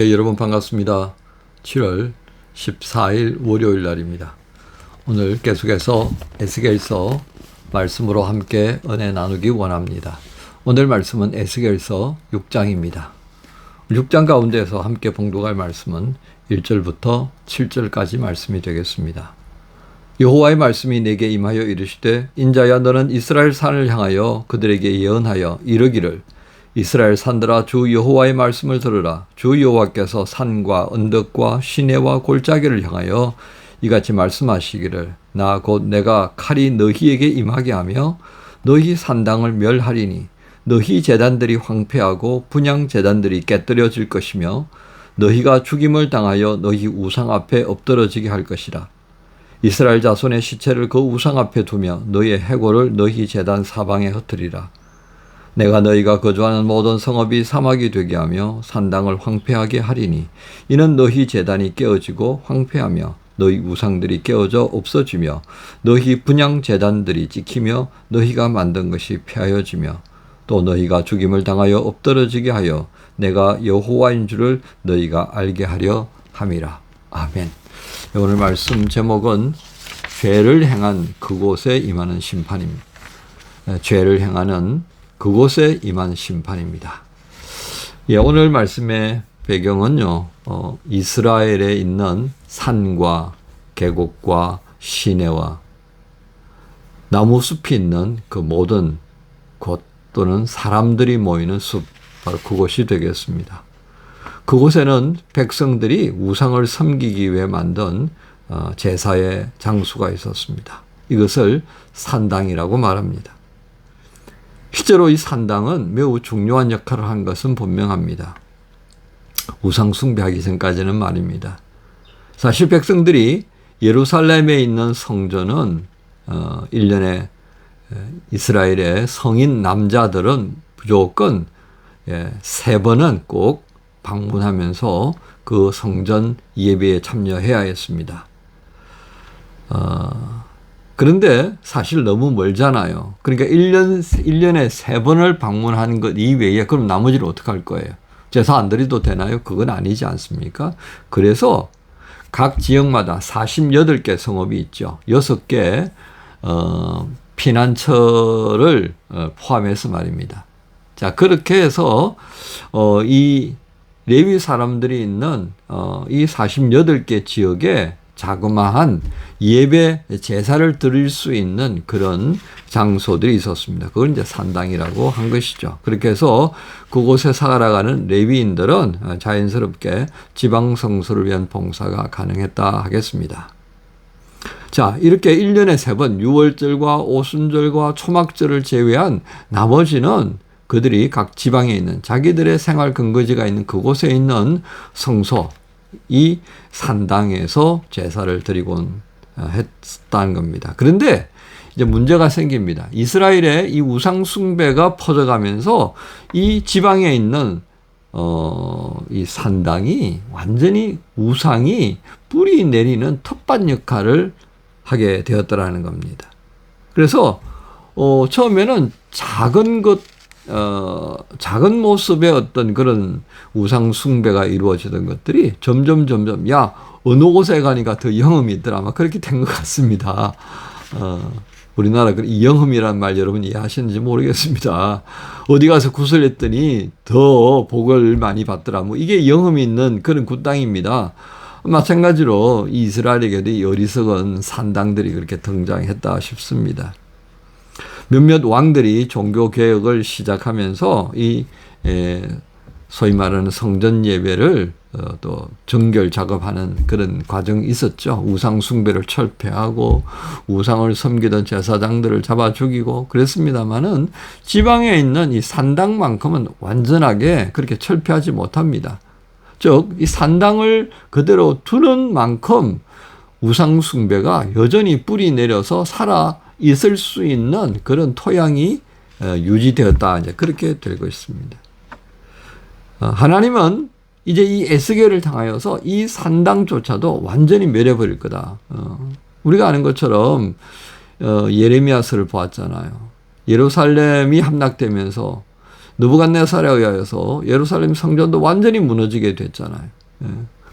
네, 여러분 반갑습니다. 7월 14일 월요일 날입니다. 오늘 계속해서 에스겔서 말씀으로 함께 은혜 나누기 원합니다. 오늘 말씀은 에스겔서 6장입니다. 6장 가운데서 함께 봉독할 말씀은 1절부터 7절까지 말씀이 되겠습니다. 여호와의 말씀이 내게 임하여 이르시되 인자야 너는 이스라엘 산을 향하여 그들에게 예언하여 이르기를 이스라엘 산들아 주 여호와의 말씀을 들으라. 주 여호와께서 산과 언덕과 시내와 골짜기를 향하여 이같이 말씀하시기를 나 곧 내가 칼이 너희에게 임하게 하며 너희 산당을 멸하리니 너희 제단들이 황폐하고 분향 제단들이 깨뜨려질 것이며 너희가 죽임을 당하여 너희 우상 앞에 엎드러지게 할 것이라. 이스라엘 자손의 시체를 그 우상 앞에 두며 너희의 해골을 너희 제단 사방에 흩으리라. 내가 너희가 거주하는 모든 성읍이 사막이 되게 하며 산당을 황폐하게 하리니 이는 너희 제단이 깨어지고 황폐하며 너희 우상들이 깨어져 없어지며 너희 분향 제단들이 찍히며 너희가 만든 것이 폐하여지며 또 너희가 죽임을 당하여 엎드러지게 하여 내가 여호와인 줄을 너희가 알게 하려 함이라. 아멘. 오늘 말씀 제목은 죄를 행한 그곳에 임하는 심판입니다. 죄를 행하는 그곳에 임한 심판입니다. 예, 오늘 말씀의 배경은요, 이스라엘에 있는 산과 계곡과 시내와 나무숲이 있는 그 모든 곳 또는 사람들이 모이는 숲, 바로 그곳이 되겠습니다. 그곳에는 백성들이 우상을 섬기기 위해 만든 제사의 장소가 있었습니다. 이것을 산당이라고 말합니다. 실제로 이 산당은 매우 중요한 역할을 한 것은 분명합니다. 우상 숭배하기 전까지는 말입니다. 사실 백성들이 예루살렘에 있는 성전은 1년에 이스라엘의 성인 남자들은 무조건 3번은 꼭 방문하면서 그 성전 예배에 참여해야 했습니다. 그런데 사실 너무 멀잖아요. 그러니까 1년에 3번을 방문하는 것 이외에 그럼 나머지를 어떻게 할 거예요? 제사 안 드려도 되나요? 그건 아니지 않습니까? 그래서 각 지역마다 48개 성읍이 있죠. 6개 피난처를 포함해서 말입니다. 자, 그렇게 해서 이 레위 사람들이 있는 이 48개 지역에 자그마한 예배 제사를 드릴 수 있는 그런 장소들이 있었습니다. 그걸 이제 산당이라고 한 것이죠. 그렇게 해서 그곳에 살아가는 레위인들은 자연스럽게 지방 성소를 위한 봉사가 가능했다 하겠습니다. 자, 이렇게 1년에 3번 유월절과 오순절과 초막절을 제외한 나머지는 그들이 각 지방에 있는 자기들의 생활 근거지가 있는 그곳에 있는 성소, 이 산당에서 제사를 드리곤 했다는 겁니다. 그런데 이제 문제가 생깁니다. 이스라엘의 이 우상 숭배가 퍼져가면서 이 지방에 있는 이 산당이 완전히 우상이 뿌리 내리는 텃밭 역할을 하게 되었더라는 겁니다. 그래서 처음에는 작은 모습의 어떤 그런 우상 숭배가 이루어지던 것들이 점점 야 어느 곳에 가니까 더 영험이 있더라 아마 그렇게 된 것 같습니다. 우리나라 이 영험이라는 말 여러분 이해하시는지 모르겠습니다. 어디 가서 구슬했더니 더 복을 많이 받더라. 뭐 이게 영험이 있는 그런 굿땅입니다. 마찬가지로 이스라엘에게도 이 어리석은 산당들이 그렇게 등장했다 싶습니다. 몇몇 왕들이 종교 개혁을 시작하면서 이 소위 말하는 성전 예배를 또 정결 작업하는 그런 과정이 있었죠. 우상 숭배를 철폐하고 우상을 섬기던 제사장들을 잡아 죽이고 그랬습니다만은 지방에 있는 이 산당만큼은 완전하게 그렇게 철폐하지 못합니다. 즉, 이 산당을 그대로 두는 만큼 우상 숭배가 여전히 뿌리 내려서 살아 있을 수 있는 그런 토양이 유지되었다. 이제 그렇게 되고 있습니다. 하나님은 이제 이 에스겔을 통하여서 이 산당조차도 완전히 멸해버릴 거다. 우리가 아는 것처럼 예레미야서를 보았잖아요. 예루살렘이 함락되면서 느부갓네살에 의하여서 예루살렘 성전도 완전히 무너지게 됐잖아요.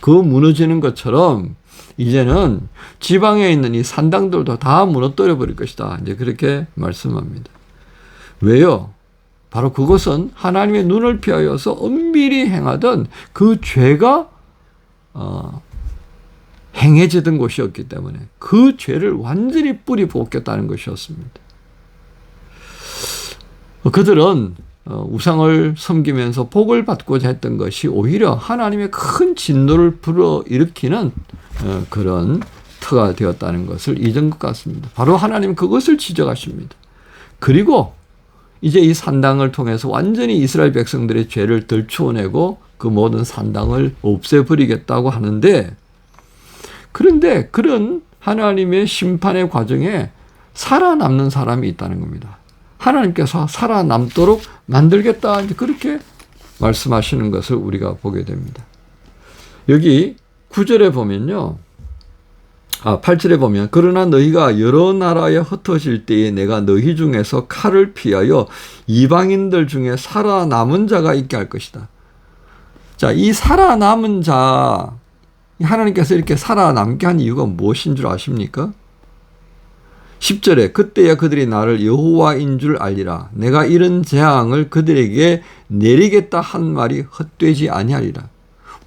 그 무너지는 것처럼 이제는 지방에 있는 이 산당들도 다 무너뜨려 버릴 것이다. 이제 그렇게 말씀합니다. 왜요? 바로 그것은 하나님의 눈을 피하여서 은밀히 행하던 그 죄가 행해지던 곳이었기 때문에 그 죄를 완전히 뿌리 뽑겠다는 것이었습니다. 그들은 우상을 섬기면서 복을 받고자 했던 것이 오히려 하나님의 큰 진노를 불어일으키는 그런 터가 되었다는 것을 잊은 것 같습니다. 바로 하나님 그것을 지적하십니다. 그리고 이제 이 산당을 통해서 완전히 이스라엘 백성들의 죄를 덜추어내고 그 모든 산당을 없애버리겠다고 하는데, 그런데 그런 하나님의 심판의 과정에 살아남는 사람이 있다는 겁니다. 하나님께서 살아남도록 만들겠다, 그렇게 말씀하시는 것을 우리가 보게 됩니다. 여기 9절에 보면요. 8절에 보면 그러나 너희가 여러 나라에 흩어질 때에 내가 너희 중에서 칼을 피하여 이방인들 중에 살아남은 자가 있게 할 것이다. 자, 이 살아남은 자, 하나님께서 이렇게 살아남게 한 이유가 무엇인 줄 아십니까? 10절에 그때야 그들이 나를 여호와인 줄 알리라. 내가 이런 재앙을 그들에게 내리겠다 한 말이 헛되지 아니하리라.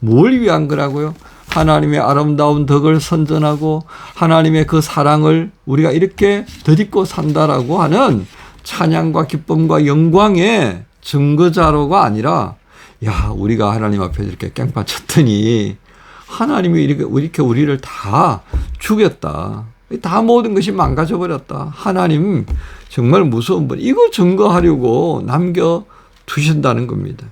뭘 위한 거라고요? 하나님의 아름다운 덕을 선전하고 하나님의 그 사랑을 우리가 이렇게 덧입고 산다라고 하는 찬양과 기쁨과 영광의 증거자로가 아니라, 야, 우리가 하나님 앞에 이렇게 깽판 쳤더니 하나님이 이렇게 우리를 다 죽였다. 다 모든 것이 망가져버렸다. 하나님 정말 무서운 분. 이거 증거하려고 남겨두신다는 겁니다.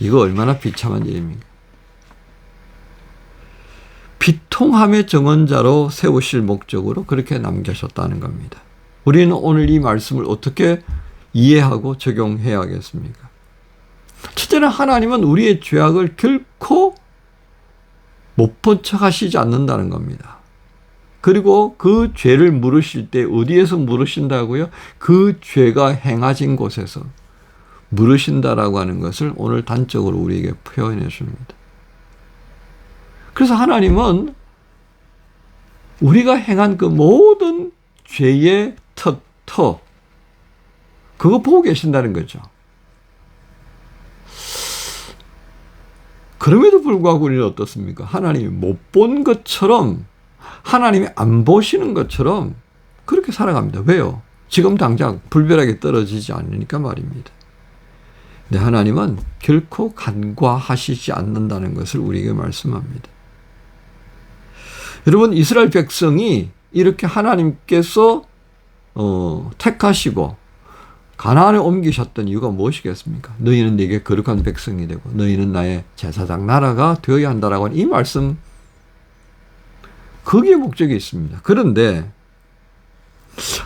이거 얼마나 비참한 일입니까? 비통함의 정언자로 세우실 목적으로 그렇게 남겨셨다는 겁니다. 우리는 오늘 이 말씀을 어떻게 이해하고 적용해야겠습니까? 첫째는 하나님은 우리의 죄악을 결코 못 본 척 하시지 않는다는 겁니다. 그리고 그 죄를 물으실 때 어디에서 물으신다고요? 그 죄가 행해진 곳에서 물으신다라고 하는 것을 오늘 단적으로 우리에게 표현해 줍니다. 그래서 하나님은 우리가 행한 그 모든 죄의 터, 그거 보고 계신다는 거죠. 그럼에도 불구하고 우리는 어떻습니까? 하나님이 못 본 것처럼, 하나님이 안 보시는 것처럼 그렇게 살아갑니다. 왜요? 지금 당장 불벼락이 떨어지지 않으니까 말입니다. 근데 하나님은 결코 간과하시지 않는다는 것을 우리에게 말씀합니다. 여러분, 이스라엘 백성이 이렇게 하나님께서 택하시고 가나안에 옮기셨던 이유가 무엇이겠습니까? 너희는 내게 거룩한 백성이 되고 너희는 나의 제사장 나라가 되어야 한다라고 하는 이 말씀, 거기에 목적이 있습니다. 그런데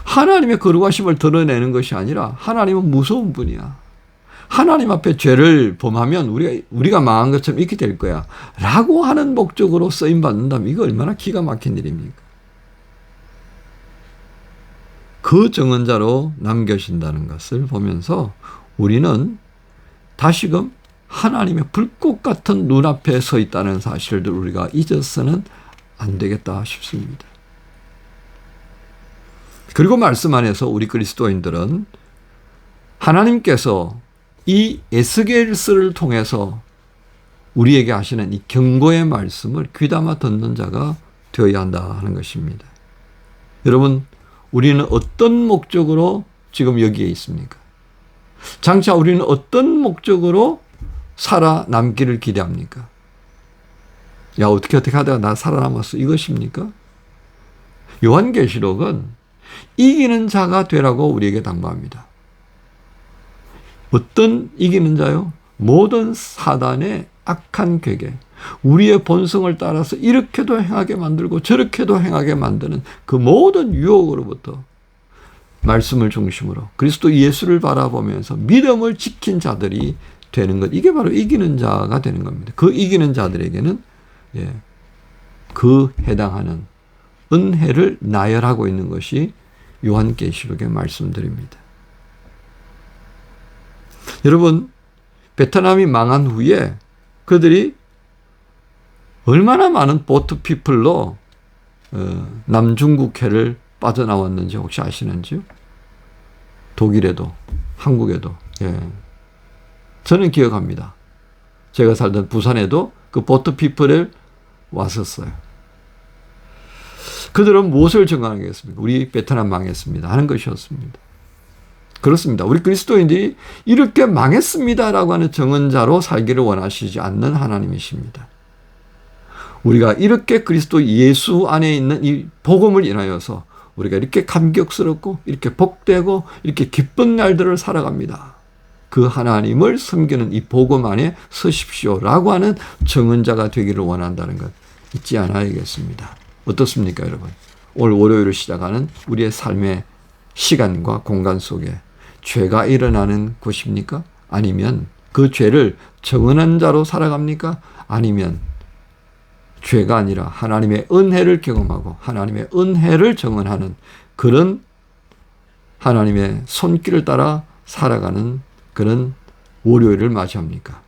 하나님의 거룩하심을 드러내는 것이 아니라 하나님은 무서운 분이야. 하나님 앞에 죄를 범하면 우리가 망한 것처럼 이렇게 될 거야 라고 하는 목적으로 쓰임받는다면 이거 얼마나 기가 막힌 일입니까? 그 증언자로 남겨진다는 것을 보면서 우리는 다시금 하나님의 불꽃 같은 눈앞에 서 있다는 사실을 우리가 잊어서는 안 되겠다 싶습니다. 그리고 말씀 안에서 우리 그리스도인들은 하나님께서 이 에스겔서를 통해서 우리에게 하시는 이 경고의 말씀을 귀담아 듣는 자가 되어야 한다 하는 것입니다. 여러분, 우리는 어떤 목적으로 지금 여기에 있습니까? 장차 우리는 어떤 목적으로 살아남기를 기대합니까? 야, 어떻게 하다가 나 살아남았어, 이것입니까? 요한계시록은 이기는 자가 되라고 우리에게 당부합니다. 어떤 이기는 자요? 모든 사단의 악한 계획, 우리의 본성을 따라서 이렇게도 행하게 만들고 저렇게도 행하게 만드는 그 모든 유혹으로부터 말씀을 중심으로 그리스도 예수를 바라보면서 믿음을 지킨 자들이 되는 것, 이게 바로 이기는 자가 되는 겁니다. 그 이기는 자들에게는 그 해당하는 은혜를 나열하고 있는 것이 요한계시록의 말씀들입니다. 여러분, 베트남이 망한 후에 그들이 얼마나 많은 보트 피플로 남중국해를 빠져나왔는지 혹시 아시는지요? 독일에도, 한국에도. 예. 저는 기억합니다. 제가 살던 부산에도 그 보트 피플에 왔었어요. 그들은 무엇을 증언하겠습니까? 우리 베트남 망했습니다 하는 것이었습니다. 그렇습니다. 우리 그리스도인들이 이렇게 망했습니다라고 하는 증언자로 살기를 원하시지 않는 하나님이십니다. 우리가 이렇게 그리스도 예수 안에 있는 이 복음을 인하여서 우리가 이렇게 감격스럽고 이렇게 복되고 이렇게 기쁜 날들을 살아갑니다. 그 하나님을 섬기는 이 복음 안에 서십시오라고 하는 증언자가 되기를 원한다는 것 잊지 않아야겠습니다. 어떻습니까, 여러분? 오늘 월요일을 시작하는 우리의 삶의 시간과 공간 속에 죄가 일어나는 곳입니까? 아니면 그 죄를 정언한 자로 살아갑니까? 아니면 죄가 아니라 하나님의 은혜를 경험하고 하나님의 은혜를 정언하는 그런 하나님의 손길을 따라 살아가는 그런 월요일을 맞이합니까?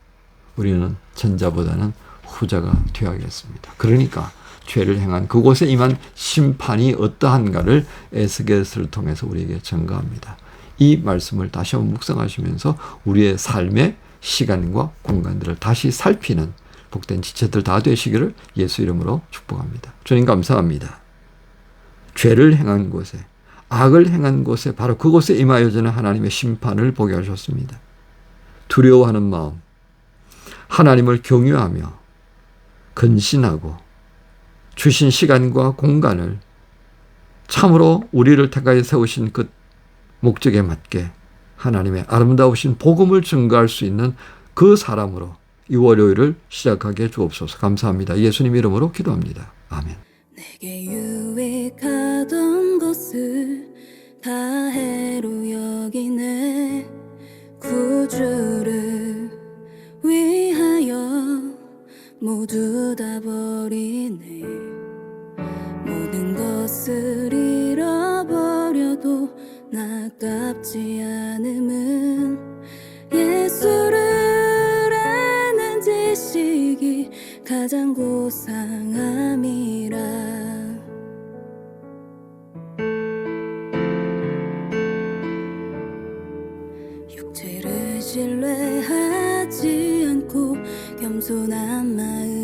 우리는 전자보다는 후자가 되어야겠습니다. 그러니까 죄를 행한 그곳에 임한 심판이 어떠한가를 에스겔서를 통해서 우리에게 증거합니다. 이 말씀을 다시 한번 묵상하시면서 우리의 삶의 시간과 공간들을 다시 살피는 복된 지체들 다 되시기를 예수 이름으로 축복합니다. 주님 감사합니다. 죄를 행한 곳에, 악을 행한 곳에 바로 그곳에 임하여지는 하나님의 심판을 보게 하셨습니다. 두려워하는 마음, 하나님을 경외하며 근신하고 주신 시간과 공간을 참으로 우리를 택하여 세우신 그 목적에 맞게 하나님의 아름다우신 복음을 증거할 수 있는 그 사람으로 이 월요일을 시작하게 주옵소서. 감사합니다. 예수님 이름으로 기도합니다. 아멘. 내게 유익하던 것을 다 해로 여기네. 구주를 위하여 모두 다 버리네. 모든 것을 잃어버려도 아깝지 않음은 예수를 아는 지식이 가장 고상함이라. 육체를 신뢰하지 않고 겸손한 마음